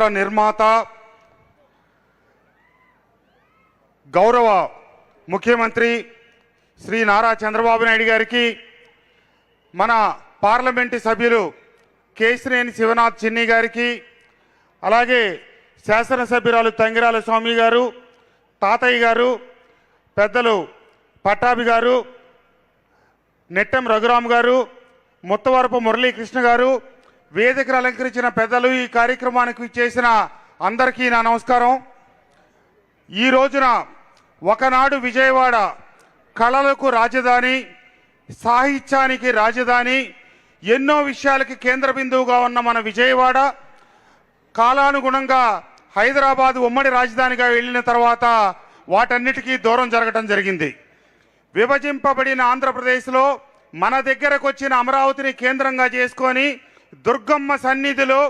ఆంధ్ర నిర్మాత గౌరవ ముఖ్యమంత్రి శ్రీ నారా చంద్రబాబు నాయుడు గారికి, మన పార్లమెంటు సభ్యులు కేశినేని శివనాథ్ చిన్ని గారికి, అలాగే శాసనసభ్యురాలు తంగిరాల స్వామి గారు, తాతయ్య గారు, పెద్దలు పట్టాభి గారు, నెట్టెం రఘురామ్ గారు, ముత్తవరపు మురళీకృష్ణ గారు, వేదికను అలంకరించిన పెద్దలు, ఈ కార్యక్రమానికి చేసిన అందరికీ నా నమస్కారం. ఈ రోజున ఒకనాడు విజయవాడ కళలకు రాజధాని, సాహిత్యానికి రాజధాని, ఎన్నో విషయాలకి కేంద్ర బిందువుగా ఉన్న మన విజయవాడ కాలానుగుణంగా హైదరాబాద్ ఉమ్మడి రాజధానిగా వెళ్ళిన తర్వాత వాటన్నిటికీ దూరం జరగటం జరిగింది. విభజింపబడిన ఆంధ్రప్రదేశ్లో మన దగ్గరకు వచ్చిన అమరావతిని కేంద్రంగా చేసుకొని దుర్గమ్మ సన్నిధిలో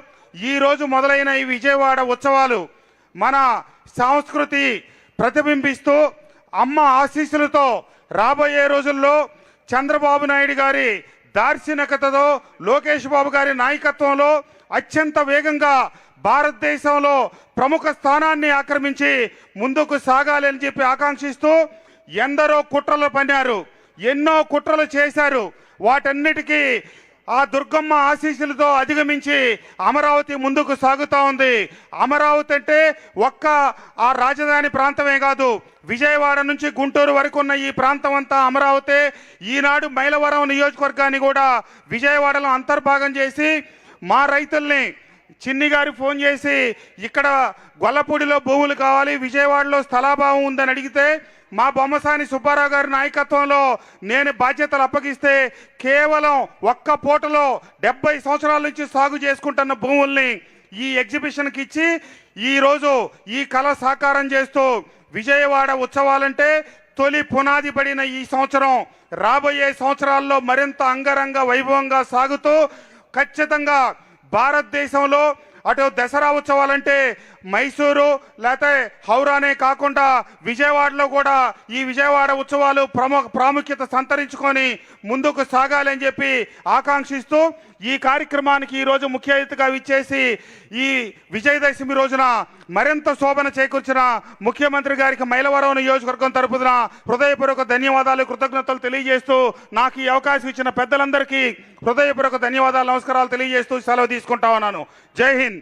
ఈరోజు మొదలైన ఈ విజయవాడ ఉత్సవాలు మన సంస్కృతి ప్రతిబింబిస్తూ అమ్మ ఆశీస్సులతో రాబోయే రోజుల్లో చంద్రబాబు నాయుడు గారి దార్శనికతతో, లోకేష్ బాబు గారి నాయకత్వంలో అత్యంత వేగంగా భారతదేశంలో ప్రముఖ స్థానాన్ని ఆక్రమించి ముందుకు సాగాలని చెప్పి ఆకాంక్షిస్తూ ఎందరో కుట్రలు పన్నారు, ఎన్నో కుట్రలు చేశారు. వాటన్నిటికీ ఆ దుర్గమ్మ ఆశీస్సులతో అధిగమించి అమరావతి ముందుకు సాగుతూ ఉంది. అమరావతి అంటే ఒక్క ఆ రాజధాని ప్రాంతమే కాదు, విజయవాడ నుంచి గుంటూరు వరకు ఉన్న ఈ ప్రాంతం అంతా అమరావతి. ఈనాడు మైలవరం నియోజకవర్గాన్ని కూడా విజయవాడలో అంతర్భాగం చేసి మా రైతుల్ని చిన్ని గారి ఫోన్ చేసి ఇక్కడ గొల్లపూడిలో భూములు కావాలి, విజయవాడలో స్థలాభావం ఉందని అడిగితే మా బొమ్మసాని సుబ్బారావు గారి నాయకత్వంలో నేను బాధ్యతలు అప్పగిస్తే కేవలం ఒక్క పూటలో 70 సంవత్సరాల నుంచి సాగు చేసుకుంటున్న భూముల్ని ఈ ఎగ్జిబిషన్కి ఇచ్చి ఈరోజు ఈ కళ సాకారం చేస్తూ విజయవాడ ఉత్సవాలంటే తొలి పునాది పడిన ఈ సంవత్సరం రాబోయే సంవత్సరాల్లో మరింత అంగరంగ వైభవంగా సాగుతూ ఖచ్చితంగా భారతదేశంలో అటు దసరా ఉత్సవాలంటే మైసూరు లేకపోతే హౌరానే కాకుండా విజయవాడలో కూడా ఈ విజయవాడ ఉత్సవాలు ప్రాముఖ్యత సంతరించుకొని ముందుకు సాగాలని చెప్పి ఆకాంక్షిస్తూ ఈ కార్యక్రమానికి ఈరోజు ముఖ్య అతిథిగా విచ్చేసి ఈ విజయదశమి రోజున మరింత శోభన చేకూర్చిన ముఖ్యమంత్రి గారికి మైలవరం నియోజకవర్గం తరపున హృదయపూర్వక ధన్యవాదాలు, కృతజ్ఞతలు తెలియజేస్తూ నాకు ఈ అవకాశం ఇచ్చిన పెద్దలందరికీ హృదయపూర్వక ధన్యవాదాలు, నమస్కారాలు తెలియజేస్తూ సెలవు తీసుకుంటా ఉన్నాను. జై హింద్.